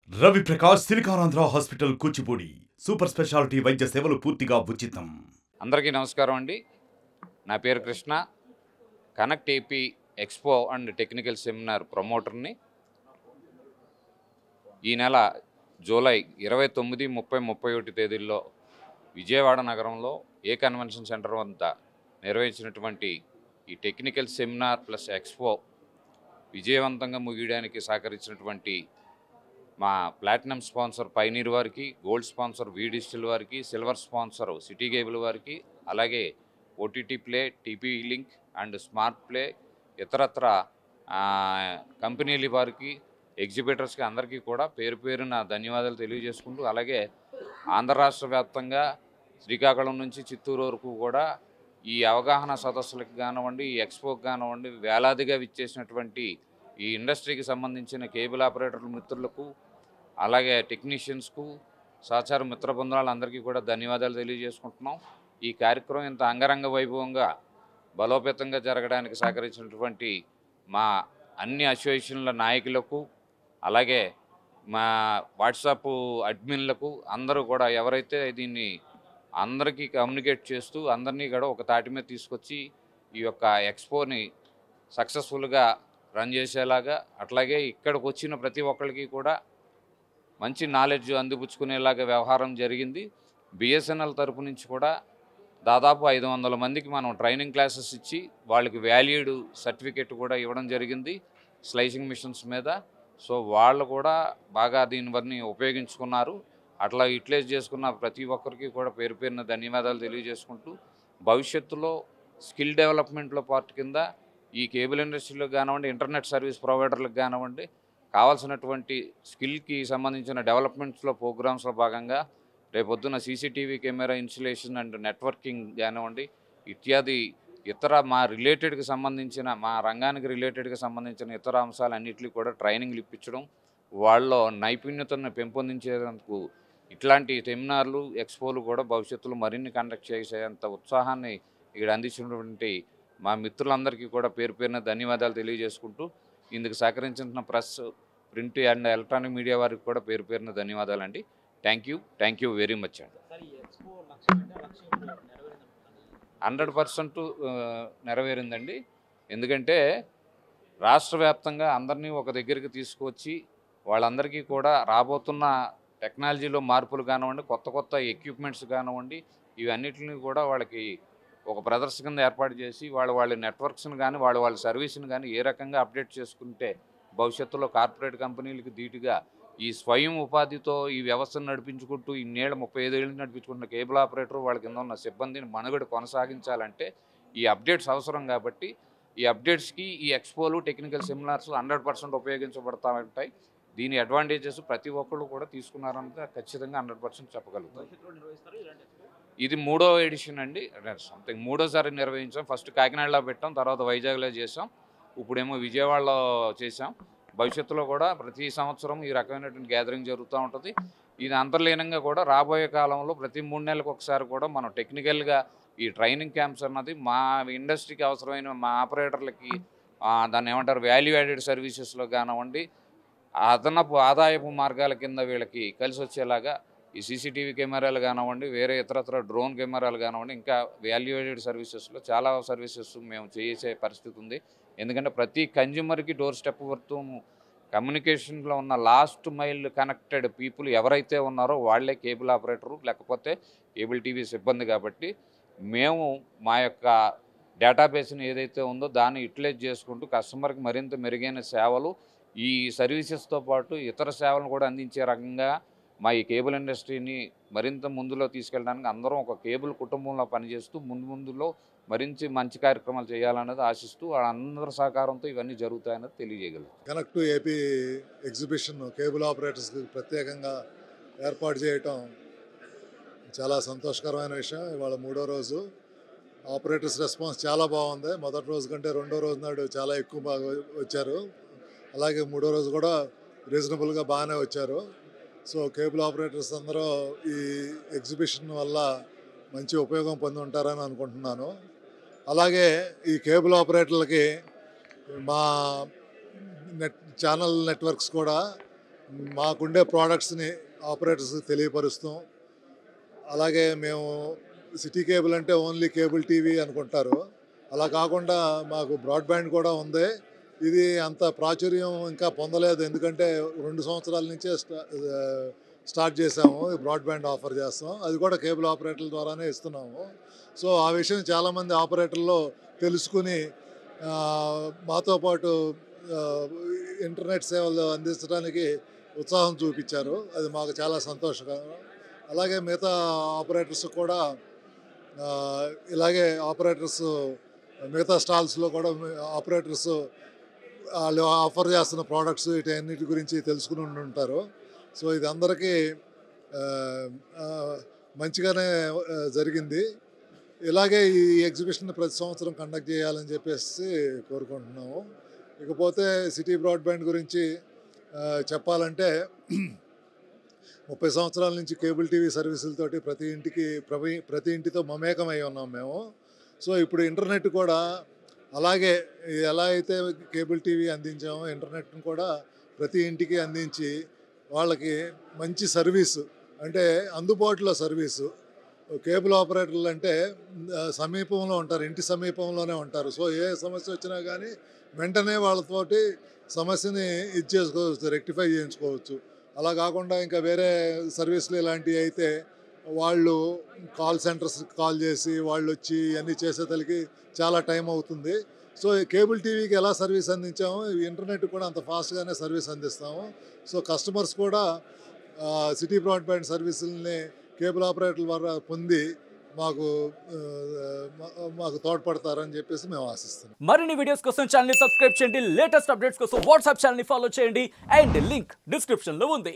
Ravi Prakash Siliconandhra hospital Kuchipudi super speciality వైద్య సేవలు పూర్తిగా ఉచితం. అందరికీ నమస్కారం అండి. నా పేరు Krishna. Connect AP expo and technical seminar ప్రమోటర్ని. ఈ నెల జూలై 29, 30, 31 తేదీల్లో విజయవాడ నగరంలో ఏ కన్వెన్షన్ సెంటర్ వద్ద నిర్వహించినటువంటి ఈ టెక్నికల్ సెమినార్ ప్లస్ ఎక్స్పో విజయవంతంగా ముగియడానికి సహకరించినటువంటి మా ప్లాటినం స్పాన్సర్ పైనీర్ వారికి, గోల్డ్ స్పాన్సర్ వి డిజిటల్ వారికి, సిల్వర్ స్పాన్సర్ సిటీ కేబుల్ వారికి, అలాగే OTT play, TP link and smart play, ఇతరత్ర కంపెనీల వారికి, ఎగ్జిబిటర్స్కి అందరికీ కూడా పేరు పేరున ధన్యవాదాలు తెలియజేసుకుంటూ, అలాగే ఆంధ్ర రాష్ట్ర వ్యాప్తంగా శ్రీకాకుళం నుంచి చిత్తూరు వరకు కూడా ఈ అవగాహన సదస్సులకు కానివ్వండి, ఈ ఎక్స్పోకి కానివ్వండి వేలాదిగా విచ్చేసినటువంటి ఈ ఇండస్ట్రీకి సంబంధించిన కేబుల్ ఆపరేటర్ల మిత్రులకు, అలాగే టెక్నీషియన్స్కు, సహచార మిత్ర బృందాలందరికీ కూడా ధన్యవాదాలు తెలియజేసుకుంటున్నాం. ఈ కార్యక్రమం ఇంత అంగరంగ వైభవంగా బలోపేతంగా జరగడానికి సహకరించినటువంటి మా అన్ని అసోసియేషన్ల నాయకులకు, అలాగే మా వాట్సాప్ అడ్మిన్లకు అందరూ కూడా ఎవరైతే దీన్ని అందరికీ కమ్యూనికేట్ చేస్తూ అందరినీ కూడా ఒక తాటి మీద తీసుకొచ్చి ఈ యొక్క ఎక్స్పోని సక్సెస్ఫుల్గా రన్ చేసేలాగా, అట్లాగే ఇక్కడికి వచ్చిన ప్రతి ఒక్కరికి కూడా మంచి నాలెడ్జ్ అందిపుచ్చుకునేలాగా వ్యవహారం జరిగింది. బిఎస్ఎన్ఎల్ తరపు నుంచి కూడా దాదాపు 500 మందికి మనం ట్రైనింగ్ క్లాసెస్ ఇచ్చి వాళ్ళకి వాల్యూడ్ సర్టిఫికెట్ కూడా ఇవ్వడం జరిగింది స్లైసింగ్ మిషన్స్ మీద. సో వాళ్ళు కూడా బాగా దీనివన్నీ ఉపయోగించుకున్నారు. అట్లా యూటిలైజ్ చేసుకున్న ప్రతి ఒక్కరికి కూడా పేరు పేరున ధన్యవాదాలు తెలియజేసుకుంటూ, భవిష్యత్తులో స్కిల్ డెవలప్మెంట్లో పార్ట్ కింద ఈ కేబుల్ ఇండస్ట్రీలో కానివ్వండి, ఇంటర్నెట్ సర్వీస్ ప్రొవైడర్లకు కానివ్వండి, కావాల్సినటువంటి స్కిల్కి సంబంధించిన డెవలప్మెంట్స్లో ప్రోగ్రామ్స్లో భాగంగా రేపొద్దున CCTV camera installation and networking కానివ్వండి, ఇత్యాది ఇతర మా రిలేటెడ్కి సంబంధించిన, మా రంగానికి రిలేటెడ్గా సంబంధించిన ఇతర అంశాలన్నింటినీ కూడా ట్రైనింగ్లు ఇప్పించడం, వాళ్ళలో నైపుణ్యతను పెంపొందించేందుకు ఇట్లాంటి సెమినార్లు, ఎక్స్పోలు కూడా భవిష్యత్తులో మరిన్ని కండక్ట్ చేసేంత ఉత్సాహాన్ని ఇక్కడ అందించినటువంటి మా మిత్రులందరికీ కూడా పేరు పేరున ధన్యవాదాలు తెలియజేసుకుంటూ, ఇందుకు సహకరించిన press, print and electronic media వారికి కూడా పేరు పేరున ధన్యవాదాలండి. థ్యాంక్ యూ వెరీ మచ్ అండి. 100% నెరవేరిందండి. ఎందుకంటే రాష్ట్ర వ్యాప్తంగా అందరినీ ఒక దగ్గరికి తీసుకువచ్చి వాళ్ళందరికీ కూడా రాబోతున్న టెక్నాలజీలో మార్పులు కానివ్వండి, కొత్త ఎక్విప్మెంట్స్ కానివ్వండి, ఇవన్నిటిని కూడా వాళ్ళకి ఒక ప్రదర్శన ఏర్పాటు చేసి వాళ్ళ నెట్వర్క్స్ని కానీ వాళ్ళ సర్వీస్ని కానీ ఏ రకంగా అప్డేట్ చేసుకుంటే భవిష్యత్తులో కార్పొరేట్ కంపెనీలకు ధీటుగా ఈ స్వయం ఉపాధితో ఈ వ్యవస్థను నడిపించుకుంటూ ఇన్నేళ్ళ 35 ఏళ్ళు నడిపించుకుంటున్న కేబుల్ ఆపరేటర్ వాళ్ళ కింద ఉన్న సిబ్బందిని మనుగడ కొనసాగించాలంటే ఈ అప్డేట్స్ అవసరం. కాబట్టి ఈ అప్డేట్స్కి ఈ ఎక్స్పోలు, టెక్నికల్ సెమినార్స్ 100% ఉపయోగించబడతా ఉంటాయి. దీని అడ్వాంటేజెస్ ప్రతి ఒక్కళ్ళు కూడా తీసుకున్నారంటే ఖచ్చితంగా 100% చెప్పగలుగుతాం. ఇది 3వ ఎడిషన్ అండి. సంథింగ్ 3ఓసారి నిర్వహించాం. ఫస్ట్ కాకినాడలో పెట్టాం, తర్వాత వైజాగ్లో చేసాం, ఇప్పుడేమో విజయవాడలో చేసాం. భవిష్యత్తులో కూడా ప్రతి సంవత్సరం ఈ రకమైనటువంటి గ్యాదరింగ్ జరుగుతూ ఉంటుంది. ఇది అంతర్లీనంగా కూడా రాబోయే కాలంలో ప్రతి 3 నెలలకు ఒకసారి కూడా మనం టెక్నికల్గా ఈ ట్రైనింగ్ క్యాంప్స్ అన్నది మా ఇండస్ట్రీకి అవసరమైన మా ఆపరేటర్లకి దాన్ని ఏమంటారు వాల్యూ యాడెడ్ సర్వీసెస్లో కానివ్వండి, అదనపు ఆదాయపు మార్గాల కింద వీళ్ళకి కలిసి వచ్చేలాగా ఈ సీసీటీవీ కెమెరాలు కానివ్వండి, వేరే ఇతరత్ర డ్రోన్ కెమెరాలు కానివ్వండి, ఇంకా వాల్యూయేటెడ్ సర్వీసెస్లో చాలా సర్వీసెస్ మేము చేసే పరిస్థితి ఉంది. ఎందుకంటే ప్రతి కన్జ్యూమర్కి డోర్ స్టెప్ వరకు కమ్యూనికేషన్లో ఉన్న లాస్ట్ మైల్ కనెక్టెడ్ పీపుల్ ఎవరైతే ఉన్నారో వాళ్ళే కేబుల్ ఆపరేటరు, లేకపోతే కేబుల్ టీవీ సిబ్బంది. కాబట్టి మేము మా యొక్క డేటాబేస్ని ఏదైతే ఉందో దాన్ని యూటిలైజ్ చేసుకుంటూ కస్టమర్కి మరింత మెరుగైన సేవలు, ఈ సర్వీసెస్తో పాటు ఇతర సేవలను కూడా అందించే రకంగా మా ఈ కేబుల్ ఇండస్ట్రీని మరింత ముందులో తీసుకెళ్ళడానికి అందరం ఒక కేబుల్ కుటుంబంలో పనిచేస్తూ ముందులో మరించి మంచి కార్యక్రమాలు చేయాలనేది ఆశిస్తూ వాళ్ళందరి సహకారంతో ఇవన్నీ జరుగుతాయన్నది తెలియజేయగలుగుతాం. కనెక్ట్ ఏపీ ఎగ్జిబిషన్ కేబుల్ ఆపరేటర్స్కి ప్రత్యేకంగా ఏర్పాటు చేయటం చాలా సంతోషకరమైన విషయం. ఇవాళ 3వ రోజు ఆపరేటర్స్ రెస్పాన్స్ చాలా బాగుంది. మొదటి రోజు కంటే 2వ రోజు నాడు చాలా ఎక్కువ బాగా వచ్చారు. అలాగే 3వ రోజు కూడా రీజనబుల్గా బాగానే వచ్చారు. సో కేబుల్ ఆపరేటర్స్ అందరూ ఈ ఎగ్జిబిషన్ వల్ల మంచి ఉపయోగం పొంది ఉంటారని అనుకుంటున్నాను. అలాగే ఈ కేబుల్ ఆపరేటర్లకి మా ఛానల్ నెట్వర్క్స్ కూడా మాకుండే ప్రోడక్ట్స్ని ఆపరేటర్స్కి తెలియపరుస్తాం. అలాగే మేము సిటీ కేబుల్ అంటే ఓన్లీ కేబుల్ టీవీ అనుకుంటారు. అలా కాకుండా మాకు బ్రాడ్బ్యాండ్ కూడా ఉంది. ఇది అంత ప్రాచుర్యం ఇంకా పొందలేదు, ఎందుకంటే 2 సంవత్సరాల నుంచే స్టార్ట్ చేసాము. బ్రాడ్బ్యాండ్ ఆఫర్ చేస్తాం, అది కూడా కేబుల్ ఆపరేటర్ల ద్వారానే ఇస్తున్నాము. సో ఆ విషయం చాలామంది ఆపరేటర్లు తెలుసుకుని మాతో పాటు ఇంటర్నెట్ సేవలు అందించడానికి ఉత్సాహం చూపించారు. అది మాకు చాలా సంతోషకరం. అలాగే మిగతా ఆపరేటర్స్ కూడా ఇలాగే మిగతా స్టాల్స్లో కూడా ఆపరేటర్స్ వాళ్ళు ఆఫర్ చేస్తున్న ప్రోడక్ట్స్ వీటన్నిటి గురించి తెలుసుకుని ఉంటారు. సో ఇది అందరికీ మంచిగానే జరిగింది. ఇలాగే ఈ ఎగ్జిబిషన్ ప్రతి సంవత్సరం కండక్ట్ చేయాలని చెప్పేసి కోరుకుంటున్నాము. ఇకపోతే సిటీ బ్రాడ్బ్యాండ్ గురించి చెప్పాలంటే 30 సంవత్సరాల నుంచి కేబుల్ టీవీ సర్వీసులతోటి ప్రతి ఇంటితో మమేకమై ఉన్నాం మేము. సో ఇప్పుడు ఇంటర్నెట్ కూడా అలాగే ఎలా అయితే కేబుల్ టీవీ అందించామో ఇంటర్నెట్ను కూడా ప్రతి ఇంటికి అందించి వాళ్ళకి మంచి సర్వీసు, అంటే అందుబాటులో సర్వీసు. కేబుల్ ఆపరేటర్లు అంటే సమీపంలో ఉంటారు, ఇంటి సమీపంలోనే ఉంటారు. సో ఏ సమస్య వచ్చినా కానీ వెంటనే వాళ్ళతోటి సమస్యని చేసుకోవచ్చు, రెక్టిఫై చేయించుకోవచ్చు. అలా కాకుండా ఇంకా వేరే సర్వీసులు ఇలాంటివి అయితే వాళ్ళు కాల్ సెంటర్స్కి కాల్ చేసి వాళ్ళు వచ్చి అన్నీ చేసేతలకి చాలా టైం అవుతుంది. సో కేబుల్ టీవీకి ఎలా సర్వీస్ అందించామో ఇంటర్నెట్ కూడా అంత ఫాస్ట్గానే సర్వీస్ అందిస్తాము. సో కస్టమర్స్ కూడా సిటీ బ్రాడ్బ్యాండ్ సర్వీసుల్ని కేబుల్ ఆపరేటర్ల ద్వారా పొంది మాకు తోడ్పడతారని చెప్పేసి మేము ఆశిస్తున్నాం. మరిన్ని వీడియోస్ కోసం ఛానల్ ని సబ్స్క్రైబ్ చేయండి, లేటెస్ట్ అప్డేట్స్ కోసం వాట్సాప్ ఛానల్ ని ఫాలో చేయండి అండ్ లింక్ డిస్క్రిప్షన్ లో ఉంది.